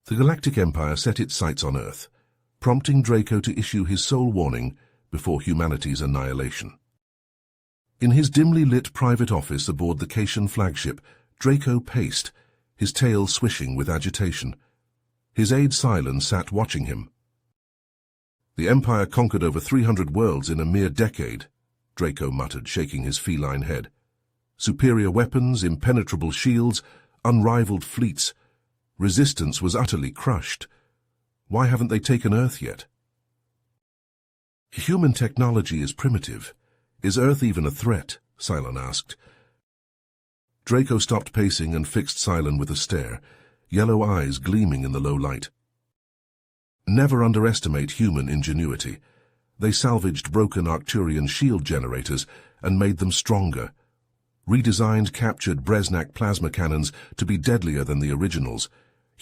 The Galactic Empire set its sights on Earth, prompting Draco to issue his sole warning before humanity's annihilation. In his dimly lit private office aboard the Cation flagship, Draco paced, his tail swishing with agitation. His aide Cylon sat watching him. "The Empire conquered over 300 worlds in a mere decade," Draco muttered, shaking his feline head. "Superior weapons, impenetrable shields, unrivaled fleets. Resistance was utterly crushed. Why haven't they taken Earth yet?" "Human technology is primitive. Is Earth even a threat?" Cylon asked. Draco stopped pacing and fixed Cylon with a stare, yellow eyes gleaming in the low light. "Never underestimate human ingenuity. They salvaged broken Arcturian shield generators and made them stronger. Redesigned captured Breznak plasma cannons to be deadlier than the originals.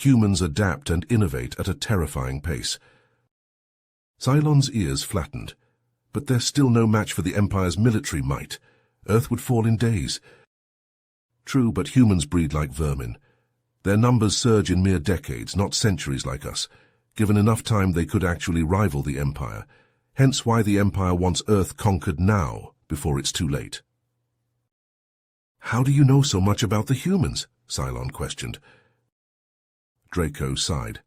Humans adapt and innovate at a terrifying pace." Cylon's ears flattened. "But there's still no match for the Empire's military might. Earth would fall in days." "True, but humans breed like vermin. Their numbers surge in mere decades, not centuries like us. Given enough time, they could actually rival the Empire. Hence why the Empire wants Earth conquered now, before it's too late." "How do you know so much about the humans?" Cylon questioned. Draco sighed.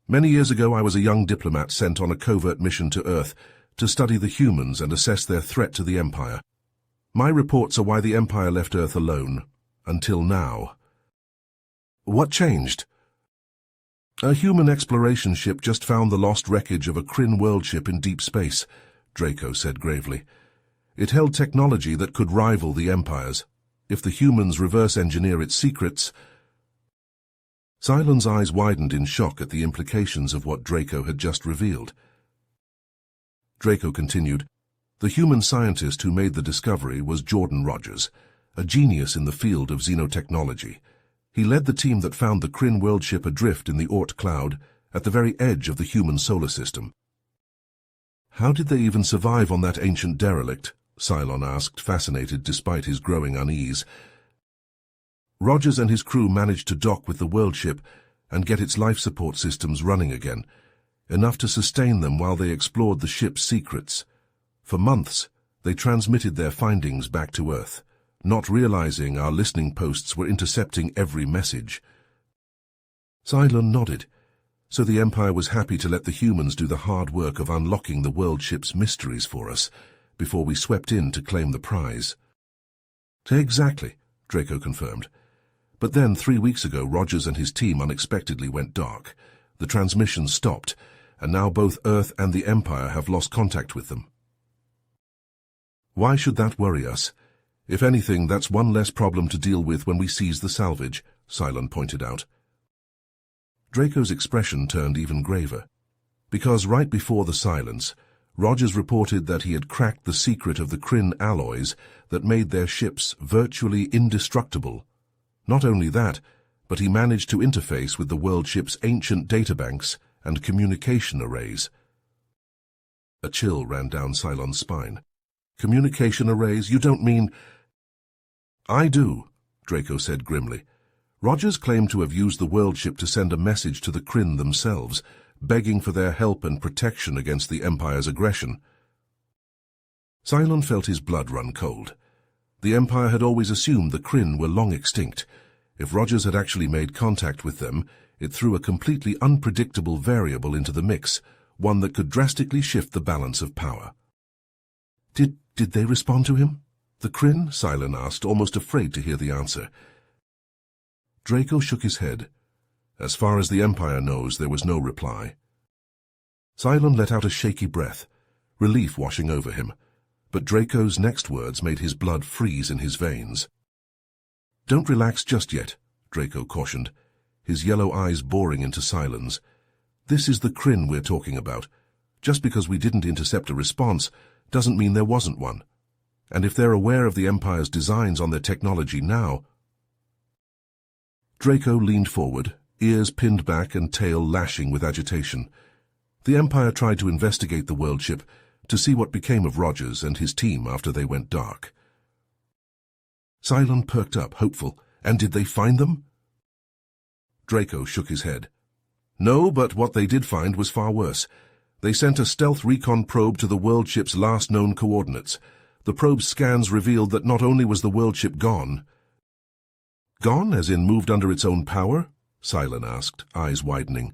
"Many years ago, I was a young diplomat sent on a covert mission to Earth to study the humans and assess their threat to the Empire. My reports are why the Empire left Earth alone, until now." "What changed?" "A human exploration ship just found the lost wreckage of a Kryn world ship in deep space," Draco said gravely. "It held technology that could rival the Empire's. If the humans reverse engineer its secrets—" Cylon's eyes widened in shock at the implications of what Draco had just revealed. Draco continued, "The human scientist who made the discovery was Jordan Rogers, a genius in the field of xenotechnology. He led the team that found the Kryn world ship adrift in the Oort cloud at the very edge of the human solar system." "How did they even survive on that ancient derelict?" Cylon asked, fascinated despite his growing unease. "Rogers and his crew managed to dock with the world ship and get its life support systems running again, enough to sustain them while they explored the ship's secrets. For months, they transmitted their findings back to Earth, not realizing our listening posts were intercepting every message." Cylon nodded. "So the Empire was happy to let the humans do the hard work of unlocking the world ship's mysteries for us, before we swept in to claim the prize." "Exactly," Draco confirmed. "But then 3 weeks ago, Rogers and his team unexpectedly went dark. The transmissions stopped, and now both Earth and the Empire have lost contact with them." "Why should that worry us? If anything, that's one less problem to deal with when we seize the salvage," Cylon pointed out. Draco's expression turned even graver. "Because right before the silence, Rogers reported that he had cracked the secret of the Kryn alloys that made their ships virtually indestructible. Not only that, but he managed to interface with the world ship's ancient databanks and communication arrays." A chill ran down Cylon's spine. "Communication arrays? You don't mean—" "I do," Draco said grimly. "Rogers claimed to have used the world ship to send a message to the Kryn themselves, begging for their help and protection against the Empire's aggression." Cylon felt his blood run cold. The Empire had always assumed the Kryn were long extinct. If Rogers had actually made contact with them, it threw a completely unpredictable variable into the mix, one that could drastically shift the balance of power. Did they respond to him? The Kryn? Cylon asked, almost afraid to hear the answer. Draco shook his head. As far as the Empire knows, there was no reply. Cylon let out a shaky breath, relief washing over him, but Draco's next words made his blood freeze in his veins. "Don't relax just yet," Draco cautioned, his yellow eyes boring into Cylon's. "This is the Kryn we're talking about. Just because we didn't intercept a response doesn't mean there wasn't one. And if they're aware of the Empire's designs on their technology now—" Draco leaned forward, ears pinned back and tail lashing with agitation. The Empire tried to investigate the world ship to see what became of Rogers and his team after they went dark. Cylon perked up, hopeful. "And did they find them?" Draco shook his head. No, but what they did find was far worse. They sent a stealth recon probe to the world ship's last known coordinates. The probe's scans revealed that not only was the world ship gone— Gone, as in moved under its own power? Cylon asked, eyes widening.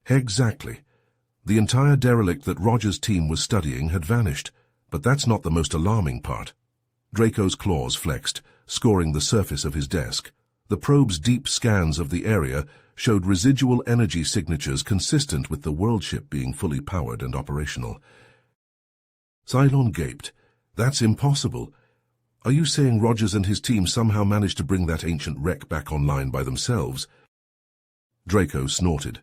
Exactly. The entire derelict that Rogers' team was studying had vanished, but that's not the most alarming part. Draco's claws flexed, scoring the surface of his desk. The probe's deep scans of the area showed residual energy signatures consistent with the world ship being fully powered and operational. Cylon gaped. That's impossible. Are you saying Rogers and his team somehow managed to bring that ancient wreck back online by themselves? Draco snorted.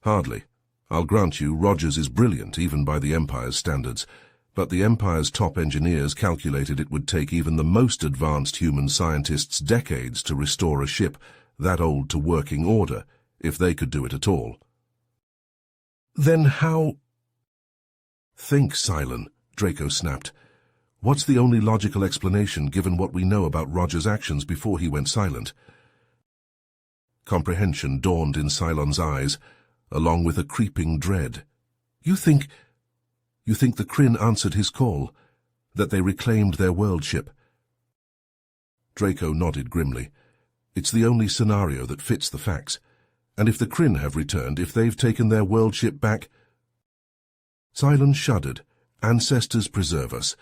Hardly. I'll grant you, Rogers is brilliant, even by the Empire's standards, but the Empire's top engineers calculated it would take even the most advanced human scientists decades to restore a ship that old to working order, if they could do it at all. Then how— Think, Cylon, Draco snapped. What's the only logical explanation given what we know about Rogers' actions before he went silent? Comprehension dawned in Cylon's eyes, along with a creeping dread. You think the Kryn answered his call? That they reclaimed their world ship? Draco nodded grimly. It's the only scenario that fits the facts. And if the Kryn have returned, if they've taken their world ship back— Cylon shuddered. Ancestors preserve us.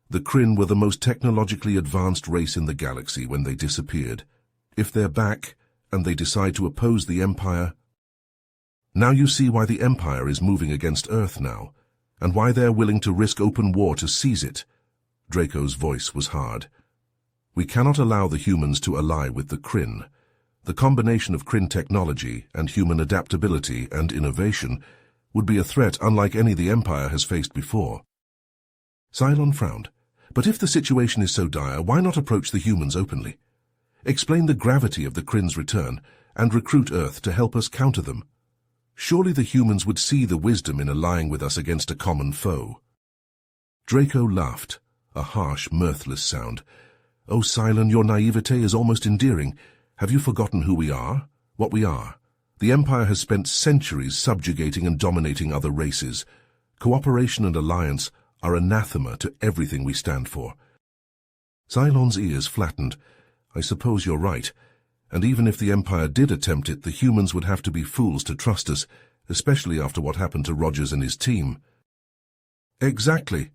The Kryn were the most technologically advanced race in the galaxy when they disappeared. If they're back, and they decide to oppose the Empire— Now you see why the Empire is moving against Earth now, and why they're willing to risk open war to seize it. Draco's voice was hard. We cannot allow the humans to ally with the Kryn. The combination of Kryn technology and human adaptability and innovation would be a threat unlike any the Empire has faced before. Cylon frowned. But if the situation is so dire, why not approach the humans openly? Explain the gravity of the Kryn's return and recruit Earth to help us counter them. Surely the humans would see the wisdom in allying with us against a common foe. Draco laughed, a harsh, mirthless sound. Oh, Cylon, your naivete is almost endearing. Have you forgotten who we are? What we are? The Empire has spent centuries subjugating and dominating other races. Cooperation and alliance are anathema to everything we stand for. Cylon's ears flattened. I suppose you're right. And even if the Empire did attempt it, the humans would have to be fools to trust us, especially after what happened to Rogers and his team. Exactly.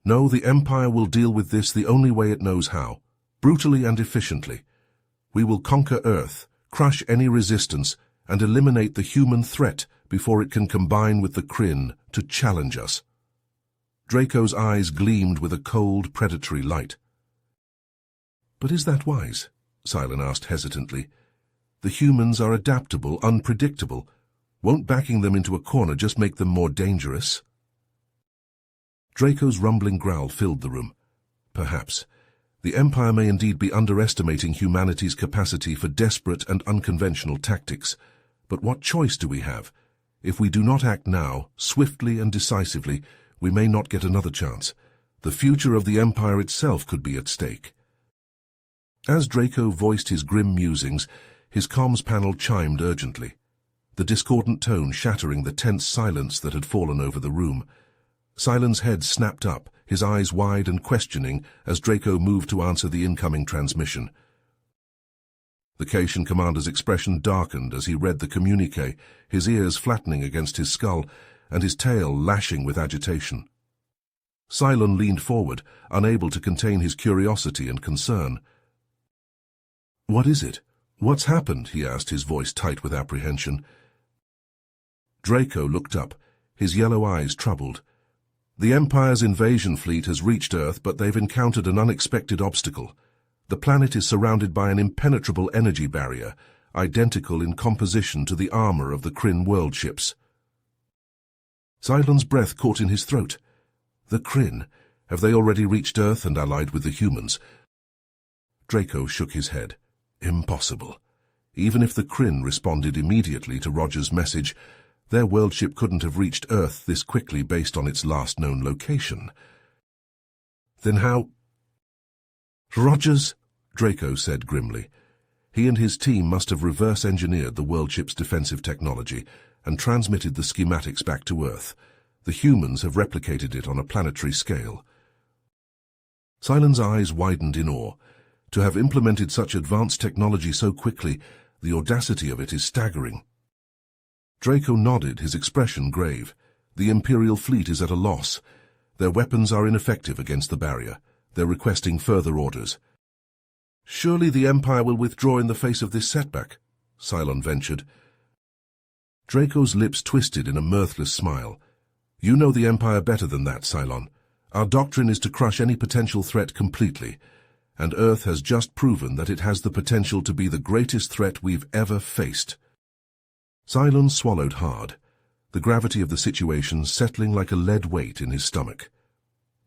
No, the Empire will deal with this the only way it knows how, brutally and efficiently. We will conquer Earth, crush any resistance, and eliminate the human threat before it can combine with the Kryn to challenge us. Draco's eyes gleamed with a cold, predatory light. But is that wise? Cylon asked hesitantly. The humans are adaptable, unpredictable. Won't backing them into a corner just make them more dangerous? Draco's rumbling growl filled the room. Perhaps. The Empire may indeed be underestimating humanity's capacity for desperate and unconventional tactics. But what choice do we have? If we do not act now, swiftly and decisively, we may not get another chance. The future of the Empire itself could be at stake. As Draco voiced his grim musings, his comms panel chimed urgently, the discordant tone shattering the tense silence that had fallen over the room. Cylon's head snapped up, his eyes wide and questioning as Draco moved to answer the incoming transmission. The Cation commander's expression darkened as he read the communique, his ears flattening against his skull and his tail lashing with agitation. Cylon leaned forward, unable to contain his curiosity and concern. What is it? What's happened? He asked, his voice tight with apprehension. Draco looked up, his yellow eyes troubled. The Empire's invasion fleet has reached Earth, but they've encountered an unexpected obstacle. The planet is surrounded by an impenetrable energy barrier, identical in composition to the armor of the Kryn world ships. Cylon's breath caught in his throat. The Kryn, have they already reached Earth and allied with the humans? Draco shook his head. Impossible. Even if the Kryn responded immediately to Rogers' message, their world ship couldn't have reached Earth this quickly based on its last known location. Then how— Rogers, Draco said grimly. He and his team must have reverse-engineered the world ship's defensive technology and transmitted the schematics back to Earth. The humans have replicated it on a planetary scale. Cylon's eyes widened in awe. To have implemented such advanced technology so quickly, the audacity of it is staggering. Draco nodded, his expression grave. The Imperial fleet is at a loss. Their weapons are ineffective against the barrier. They're requesting further orders. Surely the Empire will withdraw in the face of this setback, Cylon ventured. Draco's lips twisted in a mirthless smile. You know the Empire better than that, Cylon. Our doctrine is to crush any potential threat completely, and Earth has just proven that it has the potential to be the greatest threat we've ever faced. Cylon swallowed hard, the gravity of the situation settling like a lead weight in his stomach.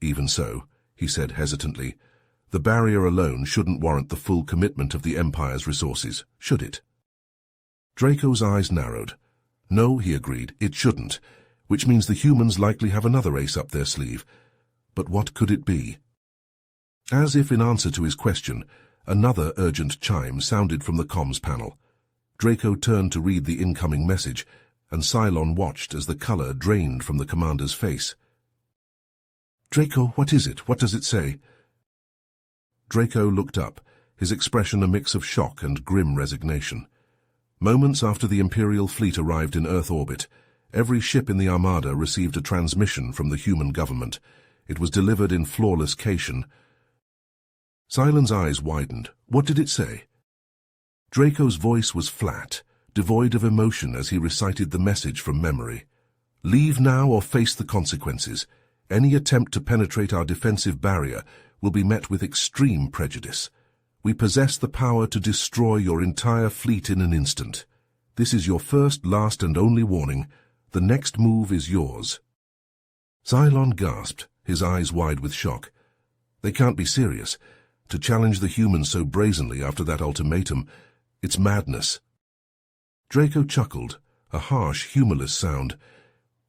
Even so, he said hesitantly, the barrier alone shouldn't warrant the full commitment of the Empire's resources, should it? Draco's eyes narrowed. No, he agreed, it shouldn't, which means the humans likely have another ace up their sleeve. But what could it be? As if in answer to his question, another urgent chime sounded from the comms panel. Draco turned to read the incoming message, and Cylon watched as the color drained from the commander's face. Draco, what is it? What does it say? Draco looked up, his expression a mix of shock and grim resignation. Moments after the Imperial fleet arrived in Earth orbit, every ship in the Armada received a transmission from the human government. It was delivered in flawless cation. Cylon's eyes widened. What did it say? Draco's voice was flat, devoid of emotion as he recited the message from memory. Leave now or face the consequences. Any attempt to penetrate our defensive barrier will be met with extreme prejudice. We possess the power to destroy your entire fleet in an instant. This is your first, last, and only warning. The next move is yours. Cylon gasped, his eyes wide with shock. They can't be serious. To challenge the humans so brazenly after that ultimatum, it's madness. Draco chuckled, a harsh, humorless sound.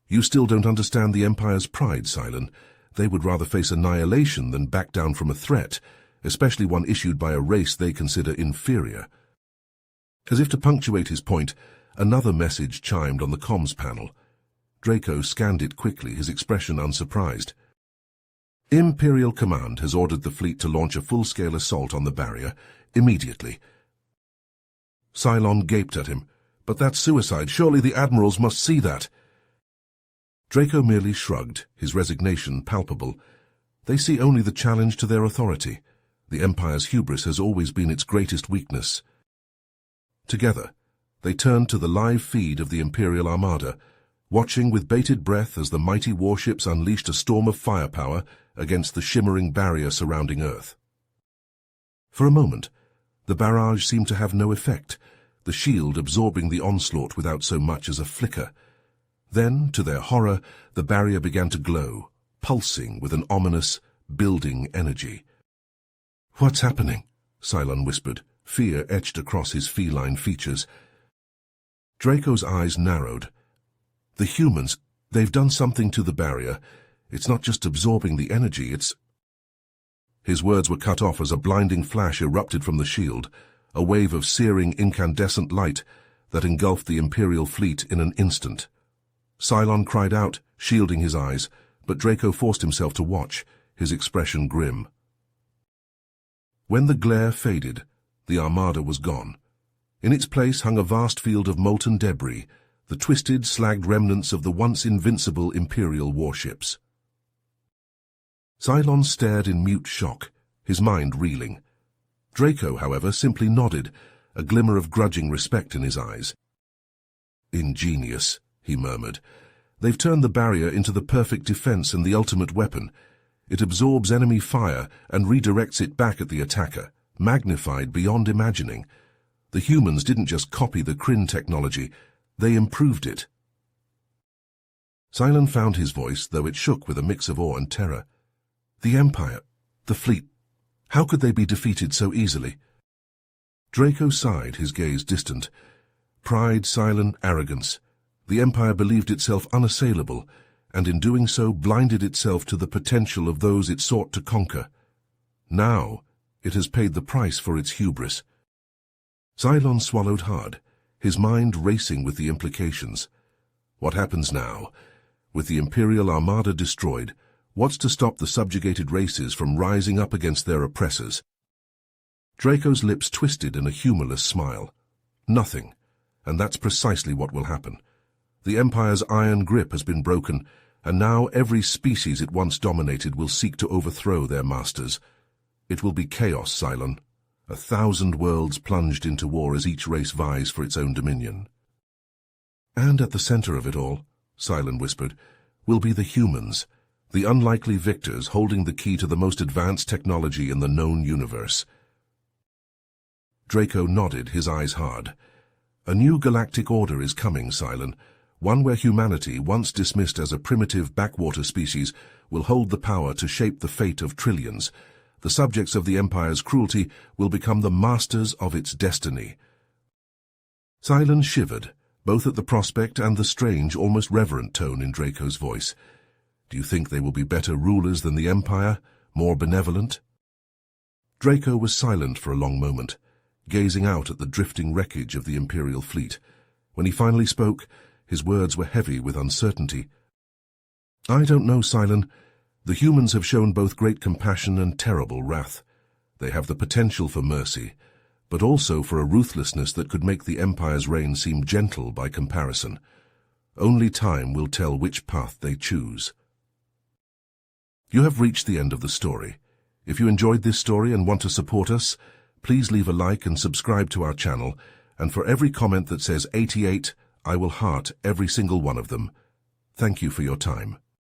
You still don't understand the Empire's pride, Cylon. They would rather face annihilation than back down from a threat, especially one issued by a race they consider inferior. As if to punctuate his point, another message chimed on the comms panel. Draco scanned it quickly, his expression unsurprised. Imperial Command has ordered the fleet to launch a full-scale assault on the barrier, immediately. Cylon gaped at him. But that's suicide. Surely the admirals must see that. Draco merely shrugged, his resignation palpable. They see only the challenge to their authority. The Empire's hubris has always been its greatest weakness. Together, they turned to the live feed of the Imperial Armada, watching with bated breath as the mighty warships unleashed a storm of firepower against the shimmering barrier surrounding Earth. For a moment, the barrage seemed to have no effect, the shield absorbing the onslaught without so much as a flicker. Then, to their horror, the barrier began to glow, pulsing with an ominous, building energy. "What's happening?" Cylon whispered, fear etched across his feline features. Draco's eyes narrowed. The humans, they've done something to the barrier. It's not just absorbing the energy, it's... His words were cut off as a blinding flash erupted from the shield, a wave of searing incandescent light that engulfed the Imperial fleet in an instant. Cylon cried out, shielding his eyes, but Draco forced himself to watch, his expression grim. When the glare faded, the Armada was gone. In its place hung a vast field of molten debris, the twisted, slagged remnants of the once invincible Imperial warships. Cylon stared in mute shock, his mind reeling. Draco, however, simply nodded, a glimmer of grudging respect in his eyes. "Ingenious," he murmured. "They've turned the barrier into the perfect defense and the ultimate weapon. It absorbs enemy fire and redirects it back at the attacker, magnified beyond imagining. The humans didn't just copy the Kryn technology, they improved it." Cylon found his voice, though it shook with a mix of awe and terror. "The Empire, the fleet, how could they be defeated so easily?" Draco sighed, his gaze distant. Pride, Cylon, arrogance. The Empire believed itself unassailable, and in doing so blinded itself to the potential of those it sought to conquer. Now, it has paid the price for its hubris. Cylon swallowed hard, his mind racing with the implications. What happens now? With the Imperial Armada destroyed, what's to stop the subjugated races from rising up against their oppressors? Draco's lips twisted in a humorless smile. Nothing, and that's precisely what will happen. The Empire's iron grip has been broken, and now every species it once dominated will seek to overthrow their masters. It will be chaos, Cylon. 1,000 worlds plunged into war as each race vies for its own dominion. And at the center of it all, Cylon whispered, will be the humans, the unlikely victors holding the key to the most advanced technology in the known universe. Draco nodded, his eyes hard. A new galactic order is coming, Cylon. One where humanity, once dismissed as a primitive backwater species, will hold the power to shape the fate of trillions. The subjects of the Empire's cruelty will become the masters of its destiny. Cylon shivered, both at the prospect and the strange, almost reverent tone in Draco's voice. Do you think they will be better rulers than the Empire, more benevolent? Draco was silent for a long moment, gazing out at the drifting wreckage of the Imperial fleet. When he finally spoke, his words were heavy with uncertainty. I don't know, Cylon. The humans have shown both great compassion and terrible wrath. They have the potential for mercy, but also for a ruthlessness that could make the Empire's reign seem gentle by comparison. Only time will tell which path they choose. You have reached the end of the story. If you enjoyed this story and want to support us, please leave a like and subscribe to our channel, and for every comment that says 88, I will heart every single one of them. Thank you for your time.